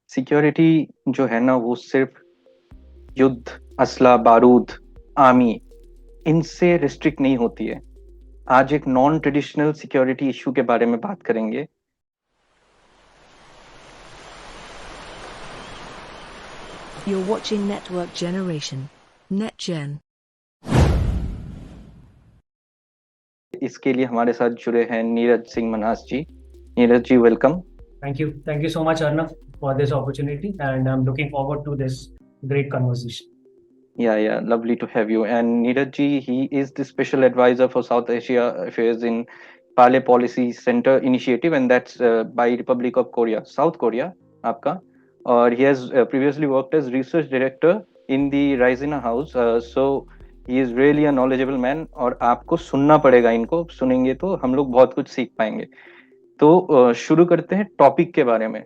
Security जो है ना वो सिर्फ युद्ध, असला, बारूद, आर्मी इनसे रिस्ट्रिक्ट नहीं होती है। आज एक नॉन ट्रेडिशनल सिक्योरिटी इशू के बारे में बात करेंगे। You're watching Network Generation. NetGen. इसके लिए हमारे साथ जुड़े हैं नीरज सिंह मन्हास जी। Neeraj ji, welcome. Thank you so much, Arnav, for this opportunity, and I'm looking forward to this great conversation. Yeah, lovely to have you. And Neeraj ji, he is the special advisor for South Asia affairs in Pale Policy Center Initiative, and that's by Republic of Korea, South Korea, आपका. और he has previously worked as research director in the Raisina House. So he is really a knowledgeable man. और आपको सुनना पड़ेगा इनको, सुनेंगे तो हम लोग बहुत कुछ सीख पाएंगे। तो शुरू करते हैं टॉपिक के बारे में।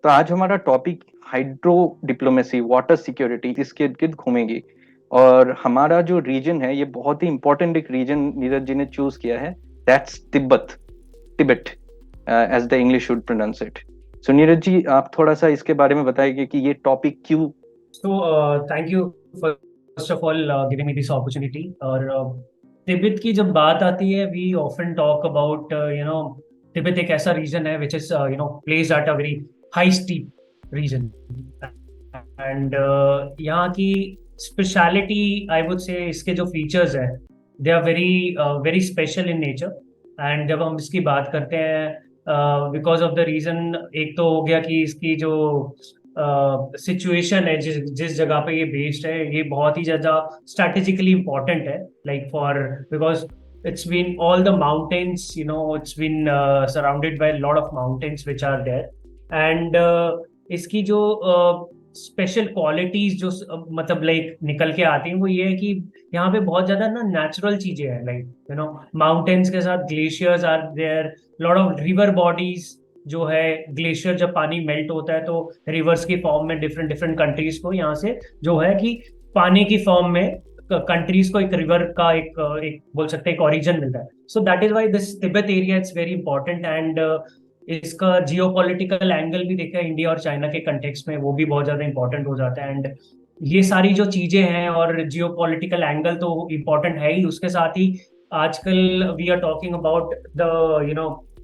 तो आज हमारा topic hydro diplomacy, water security, इसके इर्द गिर्द घूमेगी। और हमारा जो रीजन है ये बहुत ही इंपॉर्टेंट एक रीजन नीरज जी ने चूज किया है, that's Tibbat, Tibet as the English should pronounce it. So Neeraj ji, आप थोड़ा सा इसके बारे में बताइए कि ये टॉपिक क्यों। So, thank you first of all giving me this opportunity. और तिब्बत की जब बात आती है, we often talk about Tibet एक ऐसा रीजन है which is placed at a very high steep region, and यहाँ की स्पेशलिटी आई वुड से इसके जो फीचर्स है they are very special in nature. And जब हम इसकी बात करते हैं बिकॉज ऑफ द रीजन, एक तो हो गया कि इसकी जो सिचुएशन है, जिस जिस जगह पे ये बेस्ड है, ये बहुत ही ज़्यादा स्ट्रैटेजिकली इम्पोर्टेंट है, like for because it's been all the mountains, it's been surrounded by a lot of mountains which are there. And इसकी जो स्पेशल क्वालिटीज जो मतलब लाइक निकल के आती हैं वो ये है कि यहाँ पे बहुत ज्यादा ना नेचुरल चीजें हैं, लाइक माउंटेन्स के साथ glaciers are there, lot of river bodies जो है। ग्लेशियर जब पानी मेल्ट होता है तो रिवर्स की फॉर्म में डिफरेंट डिफरेंट कंट्रीज को यहाँ से जो है कि पानी की फॉर्म में कंट्रीज को एक रिवर का एक बोल सकते हैं एक ओरिजिन मिलता है। So that is why this Tibet area it's very important. And इसका जियोपॉलिटिकल एंगल भी देखा इंडिया और चाइना के कंटेक्स्ट में, वो भी बहुत ज्यादा इंपॉर्टेंट हो जाता है। एंड ये सारी जो चीजें हैं और जियोपॉलिटिकल एंगल तो इंपॉर्टेंट है ही, उसके साथ ही आजकल we are talking about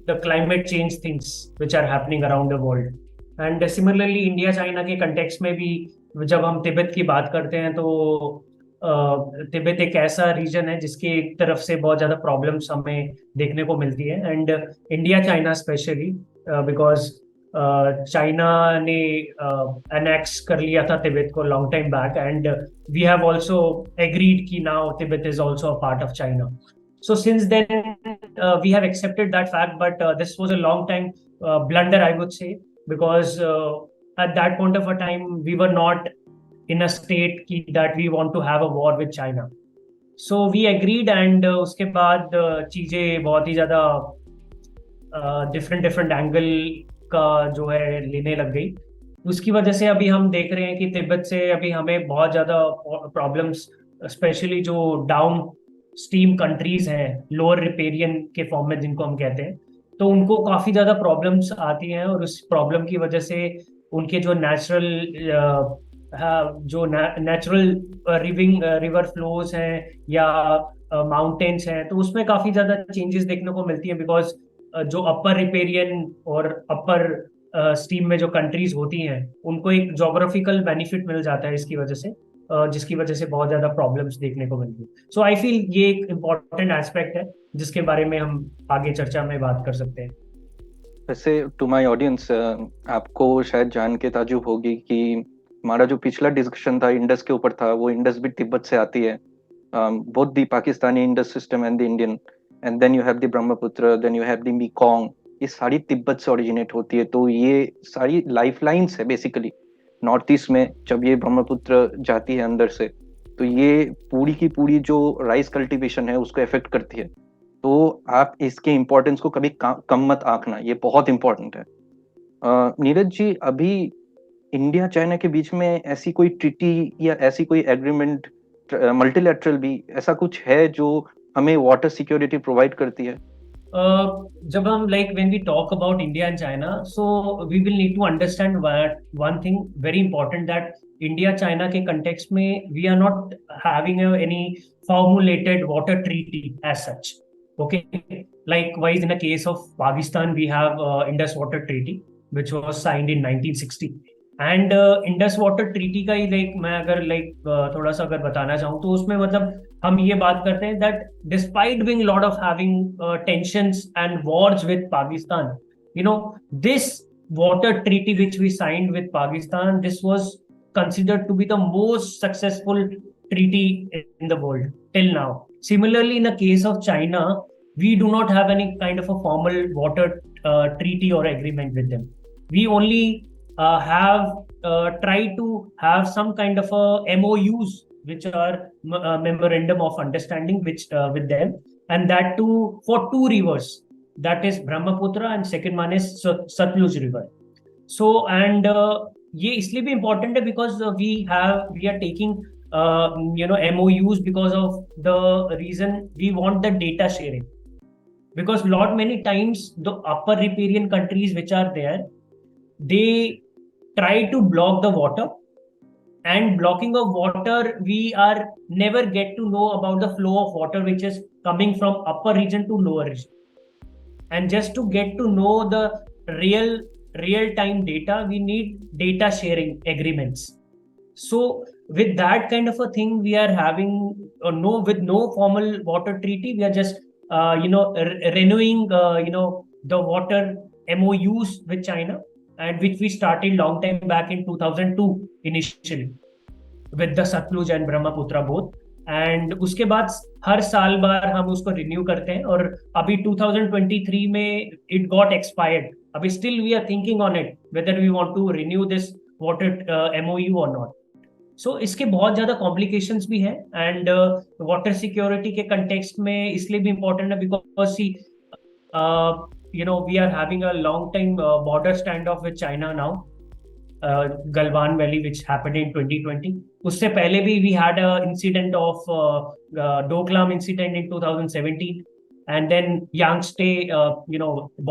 the climate change things which are happening around the world. And similarly India China के कंटेक्स्ट में भी जब हम तिब्बत की बात करते हैं तो तिब्बत एक ऐसा रीजन है जिसकी एक तरफ से बहुत ज्यादा प्रॉब्लम्स हमें देखने को मिलती है। And India China specially because China ने अनेक्स कर लिया था तिब्बत को long time back, and we have also agreed कि now Tibbat is also a part of China. So since then, we have accepted that fact, but this was a long time blunder, I would say, because at that point of a time, we were not in a state that we want to have a war with China. So we agreed, and उसके बाद चीजें बहुत ही ज्यादा different angle का जो है लेने लग गई। उसकी वजह से अभी हम देख रहे हैं कि तिब्बत से अभी हमें बहुत ज्यादा प्रॉब्लम्स, स्पेशली जो डाउन स्ट्रीम कंट्रीज हैं, लोअर रिपेरियन के फॉर्म में जिनको हम कहते हैं, तो उनको काफी ज्यादा प्रॉब्लम्स आती हैं। और उस प्रॉब्लम की वजह से उनके जो नेचुरल रिवर फ्लोज हैं या माउंटेन्स हैं, तो उसमें काफी ज्यादा चेंजेस देखने को मिलती है। बिकॉज जो अपर रिपेरियन और अपर स्ट्रीम में जो कंट्रीज होती हैं उनको एक जोग्राफिकल बेनिफिट मिल जाता है इसकी वजह से, जिसकी वजह से बहुत ज्यादा प्रॉब्लम्स देखने को मिलती है। सो आई फील ये एक इम्पॉर्टेंट एस्पेक्ट है जिसके बारे में हम आगे चर्चा में बात कर सकते हैं। वैसे टू माय ऑडियंस, आपको शायद जान के ताजुब होगी कि हमारा जो पिछला डिस्कशन था इंडस के ऊपर था, वो इंडस भी तिब्बत से आती है। Both the Pakistani Indus system and the Indian, and then you have the Brahmaputra, then you have the Mekong, ये सारी तिब्बत से ओरिजिनेट होती है। तो ये सारी लाइफलाइंस है बेसिकली नॉर्थ ईस्ट में। जब ये ब्रह्मपुत्र जाती है अंदर से, तो ये पूरी की पूरी जो राइस कल्टीवेशन है उसको इफेक्ट करती है। तो आप इसके इम्पोर्टेंस को कभी कम मत आंकना, ये बहुत इंपॉर्टेंट है। नीरज जी, अभी इंडिया चाइना के बीच में ऐसी कोई ट्रीटी या ऐसी कोई एग्रीमेंट, मल्टीलैटरल भी ऐसा कुछ है जो हमें वाटर सिक्योरिटी प्रोवाइड करती है? जब हम when we talk about India and China, so we will need to understand one thing very important, that India China के context में we are not having any formulated water treaty as such. Okay, likewise in the case of Pakistan we have Indus Water Treaty which was signed in 1960. And Indus water treaty का ही मैं अगर थोड़ा सा अगर बताना चाहूँ तो उसमें मतलब हम ये बात करते हैं that despite being lot of having tensions and Wars with Pakistan, this water treaty which we signed with Pakistan, this was considered to be the most successful treaty in the world till now. Similarly, in the case of China, we do not have any kind of a formal water treaty or agreement with them. We only have tried to have some kind of a MOUs, which are memorandum of understanding, which with them, and that too for two rivers, that is Brahmaputra and second one is Satluj river. So and ये इसलिए भी important है because we are taking MOUs because of the reason we want the data sharing, because many times the upper riparian countries which are there, they try to block the water, and blocking of water, we are never get to know about the flow of water which is coming from upper region to lower region. And just to get to know the real time data, we need data sharing agreements. So with that kind of a thing, we are having with no formal water treaty, we are just renewing the water MOUs with China, and which we started long time back in 2002 initially with the Satluj and Brahmaputra both. And उसके बाद हर साल बार हम उसको renew करते हैं, और अभी 2023 में इट गॉट एक्सपायर्ड. अभी still we are thinking on it whether we want to renew this water MOU और नॉट. सो इसके बहुत ज्यादा कॉम्प्लिकेशंस भी हैं, एंड वाटर सिक्योरिटी के कंटेक्स्ट में इसलिए भी इम्पोर्टेंट है because see we are having a long time border standoff with China now, Galwan Valley, which happened in 2020. उससे पहले भी we had a incident of Doklam incident in 2017, and then Yangtze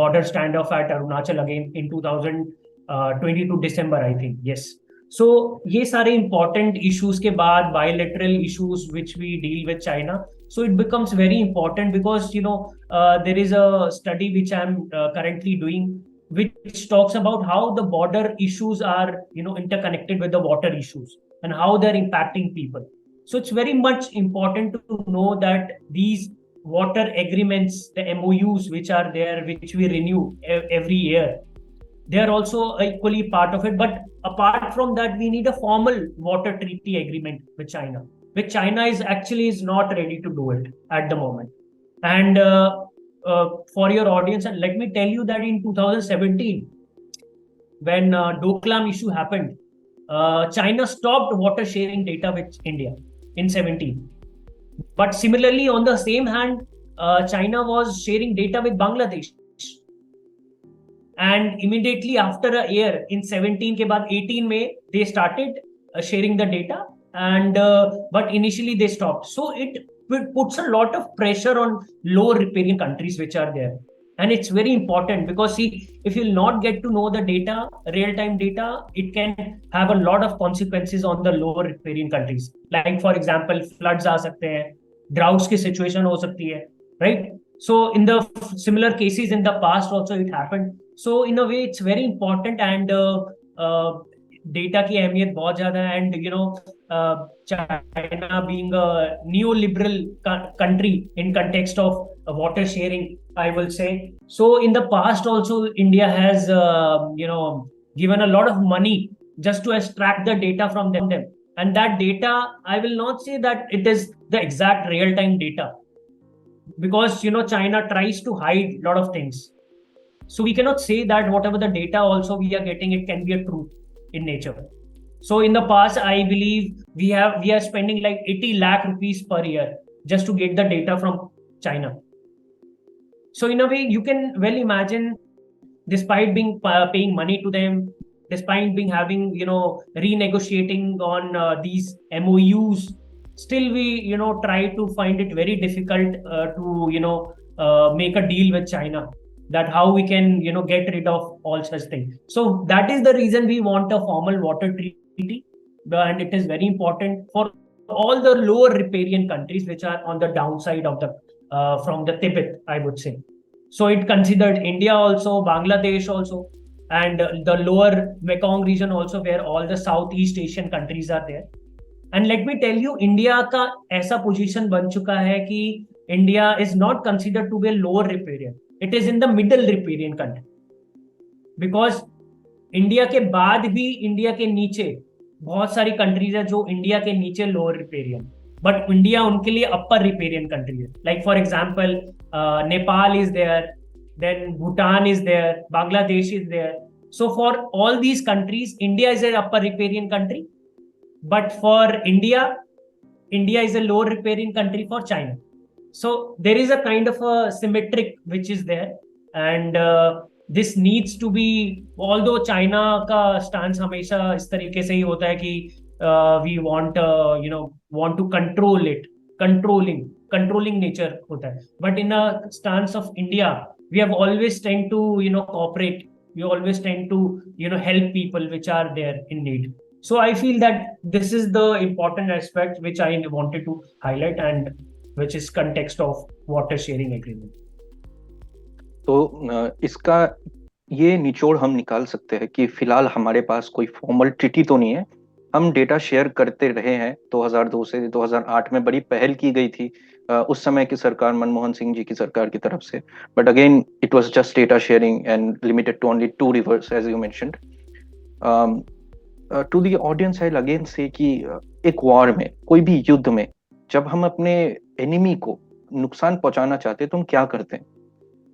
border standoff at Arunachal again in 2022 December, I think. Yes. So ये सारे important issues के बाद bilateral issues which we deal with China. So it becomes very important because there is a study which I'm currently doing, which talks about how the border issues are interconnected with the water issues and how they're impacting people. So it's very much important to know that these water agreements, the MOUs which are there, which we renew every year, they are also equally part of it. But apart from that, we need a formal water treaty agreement with China, which China is not ready to do it at the moment. And for your audience, and let me tell you that in 2017, when Doklam issue happened, China stopped water sharing data with India in 17. But similarly, on the same hand, China was sharing data with Bangladesh. And immediately after a year, in 17 के बाद 18 में, they started sharing the data, and but initially they stopped. So it puts a lot of pressure on low riparian countries which are there. And it's very important because see, if you'll not get to know the data, real-time data, it can have a lot of consequences on the lower riparian countries. Like for example, floods आ सकते हैं, droughts की situation हो सकती है, right? So in the similar cases in the past also it happened. So in a way it's very important, and data की अहमियत बहुत ज्यादा है. And China being a neoliberal country in context of water sharing, I will say. So in the past also India has given a lot of money just to extract the data from them. And that data, I will not say that it is the exact real-time data, because China tries to hide a lot of things. So we cannot say that whatever the data also we are getting, it can be a truth in nature. So in the past, I believe we are spending like 80 lakh rupees per year just to get the data from China. So in a way, you can well imagine, despite being paying money to them, despite being having renegotiating on these MOUs, still we try to find it very difficult to make a deal with China, that how we can, get rid of all such things. So that is the reason we want a formal water treaty, and it is very important for all the lower riparian countries which are on the downside of the from the Tibet, I would say. So it considered India also, Bangladesh also, and the lower Mekong region also, where all the Southeast Asian countries are there. And let me tell you, India का ऐसा position बन चुका है कि India is not considered to be lower riparian, it is in the middle riparian country, because India के बाद भी India के नीचे बहुत सारी कंट्रीज है जो इंडिया के नीचे लोअर रिपेरियन, बट इंडिया उनके लिए अपर रिपेरियन कंट्री है. Like for example Nepal is there, then Bhutan is there, Bangladesh is there. So for all these countries, India is an upper riparian country, but for India, India is a lower riparian country for China. So there is a kind of a symmetric which is there, and this needs to be, although China का stance हमेशा इस तरीके से ही होता है कि we want want to control it, controlling nature होता है, but in a stance of India, we have always tend to cooperate. We always tend to help people which are there in need. So I feel that this is the important aspect which I wanted to highlight, and which is context of water sharing agreement. तो इसका ये निचोड़ हम निकाल सकते हैं कि फिलहाल हमारे पास कोई फॉर्मल ट्रीटी तो नहीं है. हम डेटा शेयर करते रहे हैं. 2002 से 2008 में बड़ी पहल की गई थी उस समय की सरकार, मनमोहन सिंह जी की सरकार की तरफ से, but again it was just data sharing and limited to only 2 rivers as you mentioned. To the audience I again say कि एक वॉर में, कोई भी युद्ध में, जब हम अपने एनिमी को नुकसान पहुंचाना चाहते हैं तो हम क्या करते हैं?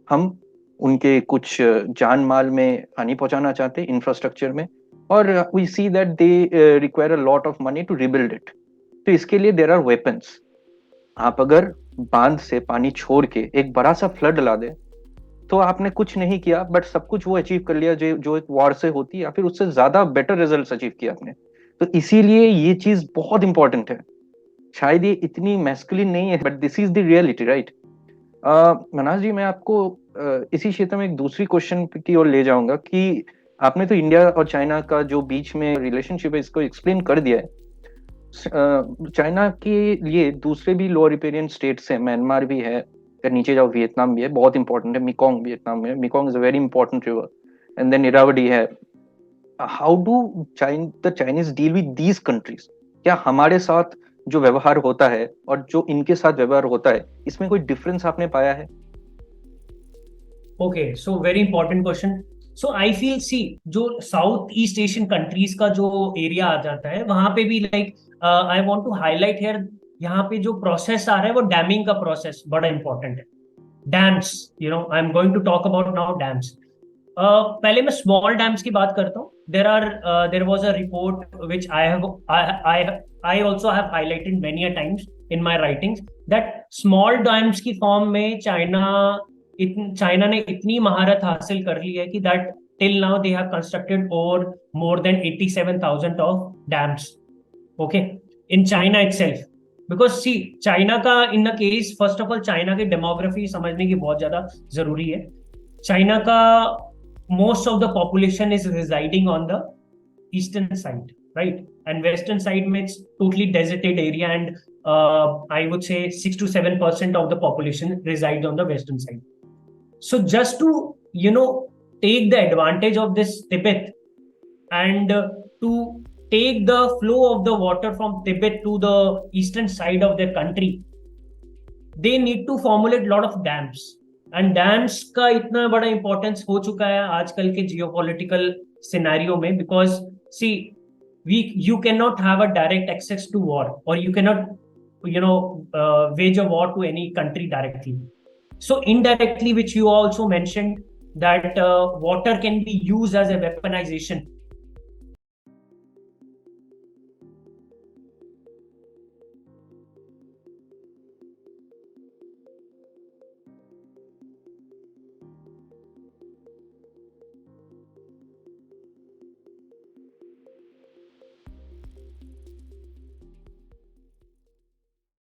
हम उनके कुछ जान माल में हानि पहुंचाना चाहते हैं, इंफ्रास्ट्रक्चर में, और we see that they require a lot of money to rebuild it. तो इसके लिए देयर आर वेपन्स. आप अगर बांध से पानी छोड़ के एक बड़ा सा फ्लड ला दे तो आपने कुछ नहीं किया, बट सब कुछ वो अचीव कर लिया जो एक वॉर से होती है, या फिर उससे ज्यादा बेटर रिजल्ट्स अचीव किया आपने. तो इसीलिए ये चीज बहुत इंपॉर्टेंट है. शायद ये इतनी मैस्कुलिन नहीं है, but this is the reality, right? Manaj ji, मैं आपको इसी क्षेत्र में एक दूसरी क्वेश्चन की ओर ले जाऊंगा कि आपने तो इंडिया और चाइना का जो बीच में रिलेशनशिप है इसको एक्सप्लेन कर दिया है. चाइना के लिए दूसरे भी लोअर रिपेरियन स्टेट्स हैं, म्यांमार भी है, फिर नीचे जाओ वियतनाम भी है, बहुत इंपॉर्टेंट है. मिकोंग वियतनाम में, Mekong is a very important river, and then Irrawaddy है. How do the Chinese deal with these countries? क्या हमारे साथ जो व्यवहार होता है और जो इनके साथ व्यवहार होता है, इसमें कोई डिफरेंस आपने पाया है? Okay, so very important question. So I feel, see, जो साउथ ईस्ट एशियन कंट्रीज का जो एरिया आ जाता है वहां पे भी, like I want to highlight here, यहाँ पे जो प्रोसेस आ रहा है वो डैमिंग का प्रोसेस बड़ा इंपॉर्टेंट है. Dams, I am going to talk about now dams. पहले मैं स्मॉल डैम्स की बात करता हूँ. There was a report which I also have highlighted many a times in my writings, that small dams की form में China ने इतनी महारत हासिल कर ली है कि that till now they have constructed over more than 87,000 of dams, okay, in China itself. Because see, China का in the case, first of all China की डेमोग्राफी समझने की बहुत ज्यादा जरूरी है. चाइना का most of the population is residing on the eastern side, right, and western side में it's totally deserted area, and I would say 6 to 7% of the population resides on the western side. So just to take the advantage of this Tibet, and to take the flow of the water from Tibet to the eastern side of their country, they need to formulate a lot of dams. And dams का इतना बड़ा importance हो चुका है आजकल के geopolitical scenario में, because see, you cannot have a direct access to war, or you cannot wage a war to any country directly. So indirectly, which you also mentioned, that water can be used as a weaponization